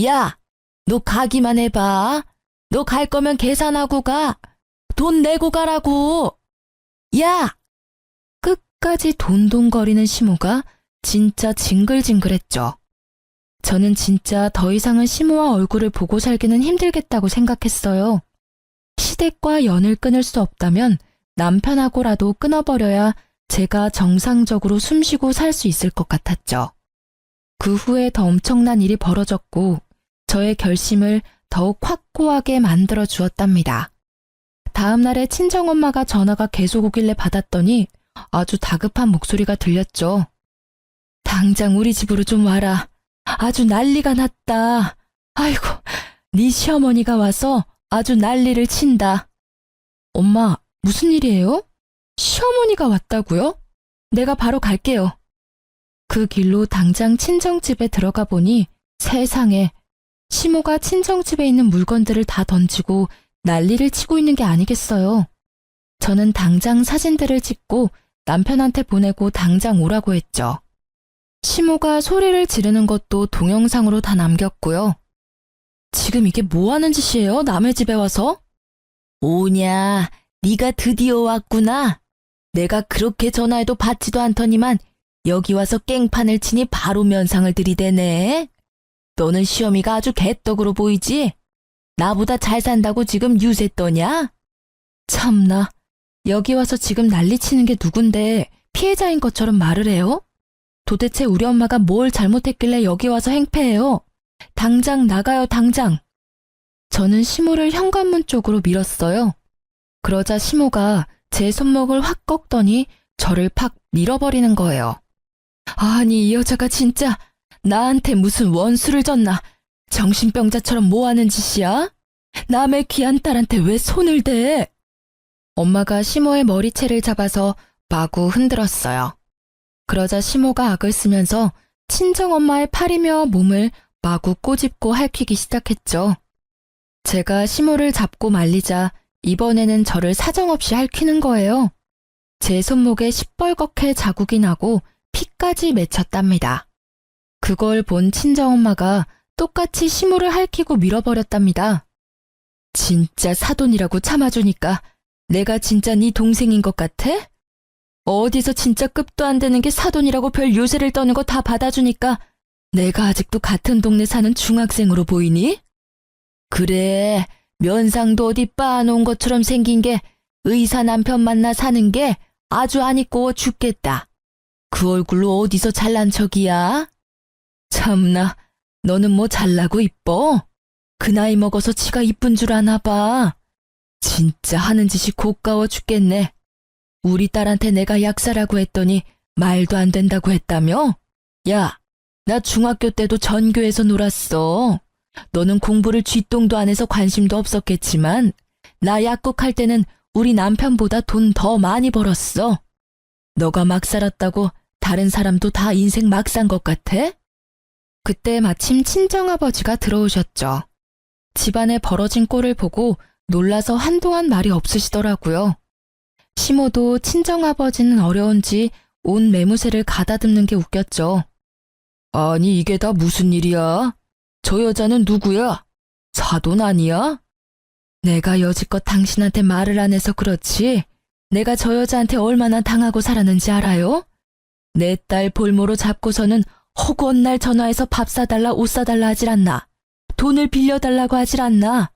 Speaker 1: 야, 너 가기만 해봐. 너 갈 거면 계산하고 가. 돈 내고 가라고. 야! 끝까지 돈돈거리는 시모가 진짜 징글징글했죠. 저는 진짜 더 이상은 시모와 얼굴을 보고 살기는 힘들겠다고 생각했어요. 시댁과 연을 끊을 수 없다면 남편하고라도 끊어버려야 제가 정상적으로 숨쉬고 살 수 있을 것 같았죠. 그 후에 더 엄청난 일이 벌어졌고 저의 결심을 더욱 확고하게 만들어 주었답니다. 다음 날에 친정엄마가 전화가 계속 오길래 받았더니 아주 다급한 목소리가 들렸죠. 당장 우리 집으로 좀 와라. 아주 난리가 났다. 아이고, 네 시어머니가 와서 아주 난리를 친다. 엄마, 무슨 일이에요? 시어머니가 왔다고요? 내가 바로 갈게요. 그 길로 당장 친정집에 들어가 보니 세상에 시모가 친정집에 있는 물건들을 다 던지고 난리를 치고 있는 게 아니겠어요. 저는 당장 사진들을 찍고 남편한테 보내고 당장 오라고 했죠. 시모가 소리를 지르는 것도 동영상으로 다 남겼고요. 지금 이게 뭐 하는 짓이에요? 남의 집에 와서? 오냐, 네가 드디어 왔구나. 내가 그렇게 전화해도 받지도 않더니만 여기 와서 깽판을 치니 바로 면상을 들이대네. 너는 시어미가 아주 개떡으로 보이지? 나보다 잘 산다고 지금 유세 떠냐? 참나, 여기 와서 지금 난리치는 게 누군데 피해자인 것처럼 말을 해요? 도대체 우리 엄마가 뭘 잘못했길래 여기 와서 행패해요? 당장 나가요, 당장. 저는 시모를 현관문 쪽으로 밀었어요. 그러자 시모가 제 손목을 확 꺾더니 저를 팍 밀어버리는 거예요. 아니, 이 여자가 진짜 나한테 무슨 원수를 졌나? 정신병자처럼 뭐 하는 짓이야? 남의 귀한 딸한테 왜 손을 대? 엄마가 시모의 머리채를 잡아서 마구 흔들었어요. 그러자 시모가 악을 쓰면서 친정엄마의 팔이며 몸을 마구 꼬집고 핥히기 시작했죠. 제가 시모를 잡고 말리자 이번에는 저를 사정없이 핥히는 거예요. 제 손목에 시뻘겋게 자국이 나고 피까지 맺혔답니다. 그걸 본 친정엄마가 똑같이 시모를 핥히고 밀어버렸답니다. 진짜 사돈이라고 참아주니까 내가 진짜 네 동생인 것 같아? 어디서 진짜 급도 안 되는 게 사돈이라고 별 요새를 떠는 거 다 받아주니까 내가 아직도 같은 동네 사는 중학생으로 보이니? 그래, 면상도 어디 빻아놓은 것처럼 생긴 게 의사 남편 만나 사는 게 아주 안 이꼬워 죽겠다. 그 얼굴로 어디서 잘난 척이야? 참나, 너는 뭐 잘나고 이뻐? 그 나이 먹어서 지가 이쁜 줄 아나 봐. 진짜 하는 짓이 고가워 죽겠네. 우리 딸한테 내가 약사라고 했더니 말도 안 된다고 했다며? 야, 나 중학교 때도 전교에서 놀았어. 너는 공부를 쥐똥도 안 해서 관심도 없었겠지만 나 약국할 때는 우리 남편보다 돈 더 많이 벌었어. 너가 막 살았다고 다른 사람도 다 인생 막 산 것 같아? 그때 마침 친정아버지가 들어오셨죠. 집안에 벌어진 꼴을 보고 놀라서 한동안 말이 없으시더라고요. 시모도 친정아버지는 어려운지 온 매무새를 가다듬는 게 웃겼죠. 아니, 이게 다 무슨 일이야? 저 여자는 누구야? 사돈 아니야? 내가 여지껏 당신한테 말을 안 해서 그렇지 내가 저 여자한테 얼마나 당하고 살았는지 알아요? 내 딸 볼모로 잡고서는 허구한 날 전화해서 밥 사달라 옷 사달라 하질 않나? 돈을 빌려달라고 하질 않나?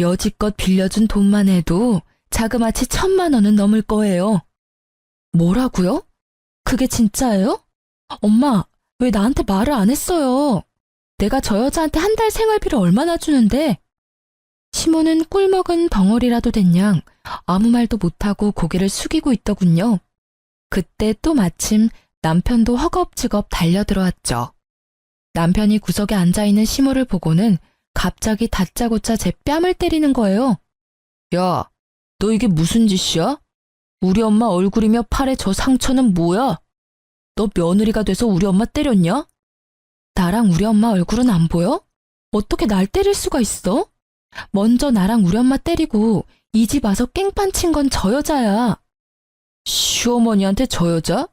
Speaker 1: 여지껏 빌려준 돈만 해도 자그마치 1,000만 원은 넘을 거예요. 뭐라고요? 그게 진짜예요? 엄마, 왜 나한테 말을 안 했어요? 내가 저 여자한테 한 달 생활비를 얼마나 주는데? 시모는 꿀먹은 덩어리라도 된양 아무 말도 못하고 고개를 숙이고 있더군요. 그때 또 마침 남편도 허겁지겁 달려들어왔죠. 남편이 구석에 앉아있는 시모를 보고는 갑자기 다짜고짜 제 뺨을 때리는 거예요. 야, 너 이게 무슨 짓이야? 우리 엄마 얼굴이며 팔에 저 상처는 뭐야? 너 며느리가 돼서 우리 엄마 때렸냐? 나랑 우리 엄마 얼굴은 안 보여? 어떻게 날 때릴 수가 있어? 먼저 나랑 우리 엄마 때리고 이 집 와서 깽판 친 건 저 여자야. 시어머니한테 저 여자?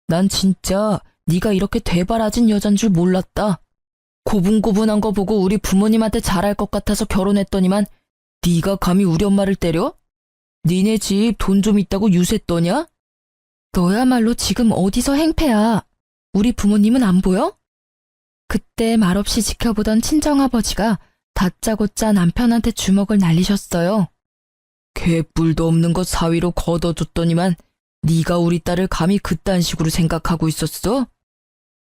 Speaker 1: 난 진짜 네가 이렇게 되바라진 여잔 줄 몰랐다. 고분고분한 거 보고 우리 부모님한테 잘할 것 같아서 결혼했더니만 네가 감히 우리 엄마를 때려? 니네 집 돈 좀 있다고 유세 떠냐? 너야말로 지금 어디서 행패야. 우리 부모님은 안 보여? 그때 말없이 지켜보던 친정아버지가 다짜고짜 남편한테 주먹을 날리셨어요. 개뿔도 없는 거 사위로 걷어줬더니만 네가 우리 딸을 감히 그딴 식으로 생각하고 있었어?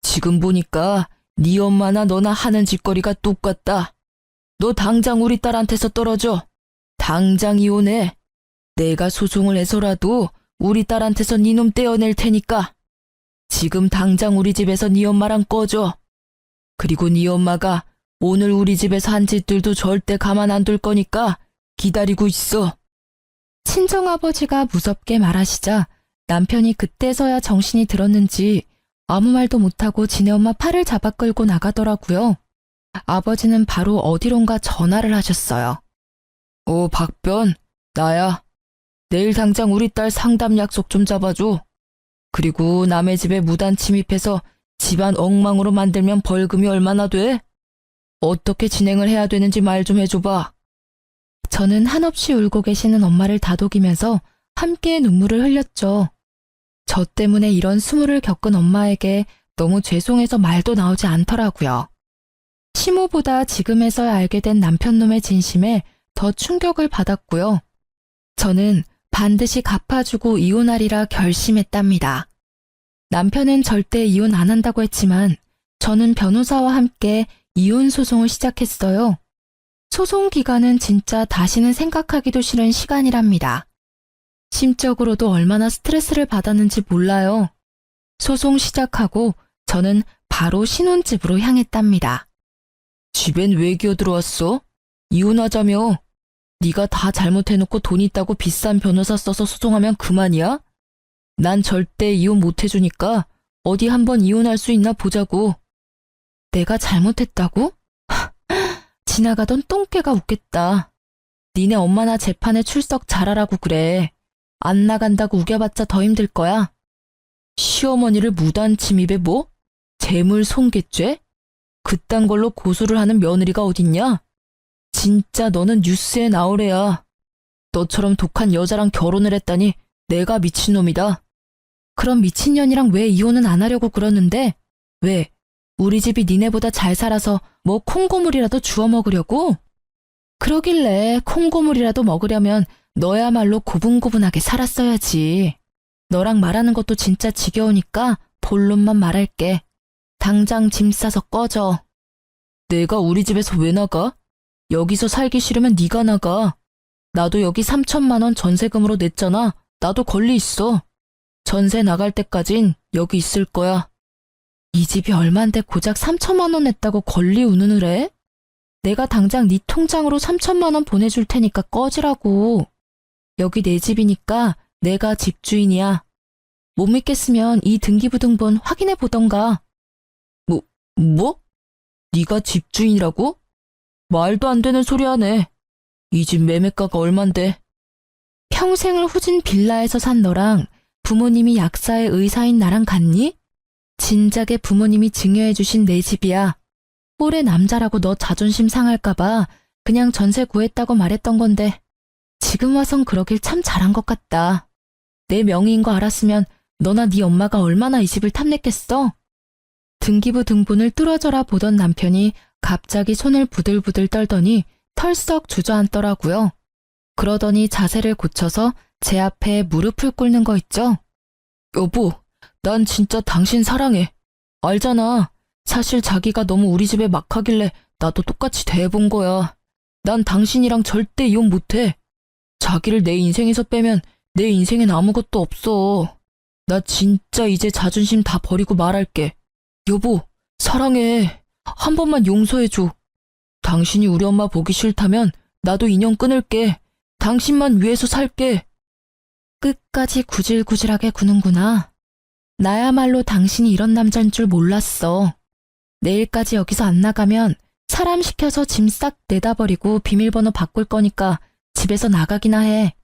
Speaker 1: 지금 보니까 네 엄마나 너나 하는 짓거리가 똑같다. 너 당장 우리 딸한테서 떨어져. 당장 이혼해. 내가 소송을 해서라도 우리 딸한테서 네 놈 떼어낼 테니까. 지금 당장 우리 집에서 네 엄마랑 꺼져. 그리고 네 엄마가 오늘 우리 집에서 한 짓들도 절대 가만 안 둘 거니까 기다리고 있어. 친정아버지가 무섭게 말하시자 남편이 그때서야 정신이 들었는지 아무 말도 못하고 지네 엄마 팔을 잡아 끌고 나가더라고요. 아버지는 바로 어디론가 전화를 하셨어요. 박변, 나야. 내일 당장 우리 딸 상담 약속 좀 잡아줘. 그리고 남의 집에 무단 침입해서 집안 엉망으로 만들면 벌금이 얼마나 돼? 어떻게 진행을 해야 되는지 말 좀 해줘봐.
Speaker 2: 저는 한없이 울고 계시는 엄마를 다독이면서 함께 눈물을 흘렸죠. 저 때문에 이런 수모를 겪은 엄마에게 너무 죄송해서 말도 나오지 않더라고요. 시모보다 지금에서야 알게 된 남편놈의 진심에 더 충격을 받았고요. 저는 반드시 갚아주고 이혼하리라 결심했답니다. 남편은 절대 이혼 안 한다고 했지만 저는 변호사와 함께 이혼 소송을 시작했어요. 소송 기간은 진짜 다시는 생각하기도 싫은 시간이랍니다. 심적으로도 얼마나 스트레스를 받았는지 몰라요. 소송 시작하고 저는 바로 신혼집으로 향했답니다.
Speaker 1: 집엔 왜 기어들어왔어? 이혼하자며. 네가 다 잘못해놓고 돈 있다고 비싼 변호사 써서 소송하면 그만이야? 난 절대 이혼 못 해주니까 어디 한번 이혼할 수 있나 보자고.
Speaker 2: 내가 잘못했다고? 지나가던 똥개가 웃겠다.
Speaker 1: 니네 엄마나 재판에 출석 잘하라고 그래. 안 나간다고 우겨봤자 더 힘들 거야. 시어머니를 무단 침입에 뭐? 재물 손괴죄? 그딴 걸로 고소를 하는 며느리가 어딨냐? 진짜 너는 뉴스에 나오래야. 너처럼 독한 여자랑 결혼을 했다니 내가 미친놈이다.
Speaker 2: 그럼 미친년이랑 왜 이혼은 안 하려고 그러는데?
Speaker 1: 왜? 우리 집이 니네보다 잘 살아서 뭐 콩고물이라도 주워 먹으려고?
Speaker 2: 그러길래 콩고물이라도 먹으려면 너야말로 고분고분하게 살았어야지. 너랑 말하는 것도 진짜 지겨우니까 본론만 말할게. 당장 짐 싸서 꺼져.
Speaker 1: 내가 우리 집에서 왜 나가? 여기서 살기 싫으면 네가 나가. 나도 여기 3천만 원 전세금으로 냈잖아. 나도 권리 있어. 전세 나갈 때까진 여기 있을 거야.
Speaker 2: 이 집이 얼만데 고작 3천만 원 냈다고 권리 운운을 해? 내가 당장 네 통장으로 3천만 원 보내줄 테니까 꺼지라고. 여기 내 집이니까 내가 집주인이야. 못 믿겠으면 이 등기부등본 확인해 보던가.
Speaker 1: 뭐? 네가 집주인이라고? 말도 안 되는 소리 하네. 이 집 매매가가 얼만데?
Speaker 2: 평생을 후진 빌라에서 산 너랑 부모님이 약사의 의사인 나랑 같니? 진작에 부모님이 증여해주신 내 집이야. 꼴의 남자라고 너 자존심 상할까봐 그냥 전세 구했다고 말했던 건데 지금 와선 그러길 참 잘한 것 같다. 내 명의인 거 알았으면 너나 네 엄마가 얼마나 이 집을 탐냈겠어? 등기부 등본을 뚫어져라 보던 남편이 갑자기 손을 부들부들 떨더니 털썩 주저앉더라고요. 그러더니 자세를 고쳐서 제 앞에 무릎을 꿇는 거 있죠?
Speaker 1: 여보, 난 진짜 당신 사랑해. 알잖아. 사실 자기가 너무 우리 집에 막 하길래 나도 똑같이 대해본 거야. 난 당신이랑 절대 이혼 못해. 자기를 내 인생에서 빼면 내 인생엔 아무것도 없어. 나 진짜 이제 자존심 다 버리고 말할게. 여보, 사랑해. 한 번만 용서해줘. 당신이 우리 엄마 보기 싫다면 나도 인연 끊을게. 당신만 위해서 살게.
Speaker 2: 끝까지 구질구질하게 구는구나. 나야말로 당신이 이런 남자인 줄 몰랐어. 내일까지 여기서 안 나가면 사람 시켜서 짐 싹 내다 버리고 비밀번호 바꿀 거니까 집에서 나가기나 해.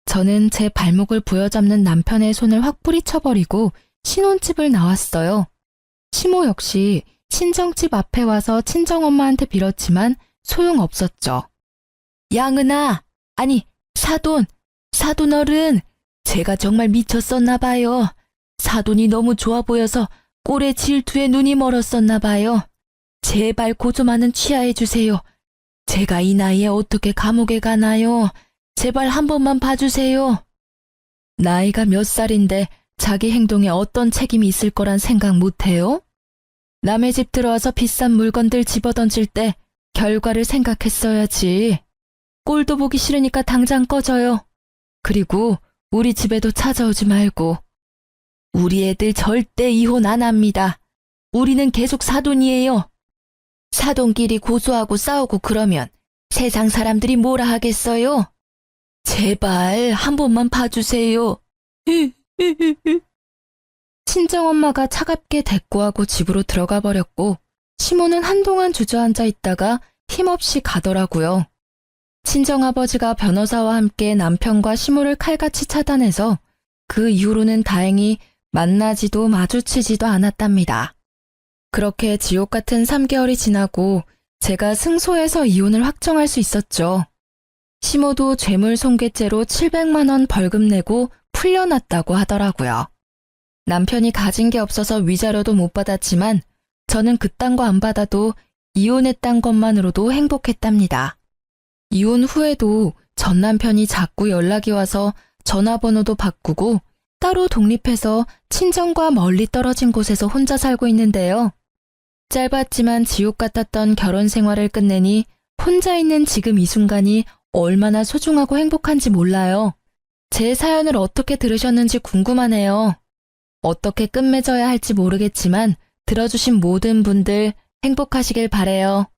Speaker 2: 저는 제 발목을 부여잡는 남편의 손을 확 뿌리쳐버리고 신혼집을 나왔어요. 시모 역시 친정집 앞에 와서 친정엄마한테 빌었지만 소용없었죠.
Speaker 1: 양은아, 아니 사돈 어른, 제가 정말 미쳤었나 봐요. 사돈이 너무 좋아 보여서 꼴의 질투에 눈이 멀었었나 봐요. 제발 고조만은 취하해 주세요. 제가 이 나이에 어떻게 감옥에 가나요? 제발 한 번만 봐주세요. 나이가 몇 살인데 자기 행동에 어떤 책임이 있을 거란 생각 못해요? 남의 집 들어와서 비싼 물건들 집어던질 때 결과를 생각했어야지. 꼴도 보기 싫으니까 당장 꺼져요. 그리고 우리 집에도 찾아오지 말고. 우리 애들 절대 이혼 안 합니다. 우리는 계속 사돈이에요. 사돈끼리 고소하고 싸우고 그러면 세상 사람들이 뭐라 하겠어요? 제발 한 번만 봐주세요.
Speaker 2: 친정엄마가 차갑게 대꾸하고 집으로 들어가 버렸고 시모는 한동안 주저앉아 있다가 힘없이 가더라고요. 친정아버지가 변호사와 함께 남편과 시모를 칼같이 차단해서 그 이후로는 다행히
Speaker 1: 만나지도 마주치지도 않았답니다. 그렇게 지옥 같은 3개월이 지나고 제가 승소해서 이혼을 확정할 수 있었죠. 시모도 죄물 손괴죄로 700만 원 벌금 내고 풀려났다고 하더라고요. 남편이 가진 게 없어서 위자료도 못 받았지만 저는 그딴 거 안 받아도 이혼했단 것만으로도 행복했답니다. 이혼 후에도 전 남편이 자꾸 연락이 와서 전화번호도 바꾸고 따로 독립해서 친정과 멀리 떨어진 곳에서 혼자 살고 있는데요. 짧았지만 지옥 같았던 결혼 생활을 끝내니 혼자 있는 지금 이 순간이 얼마나 소중하고 행복한지 몰라요. 제 사연을 어떻게 들으셨는지 궁금하네요. 어떻게 끝맺어야 할지 모르겠지만 들어주신 모든 분들 행복하시길 바래요.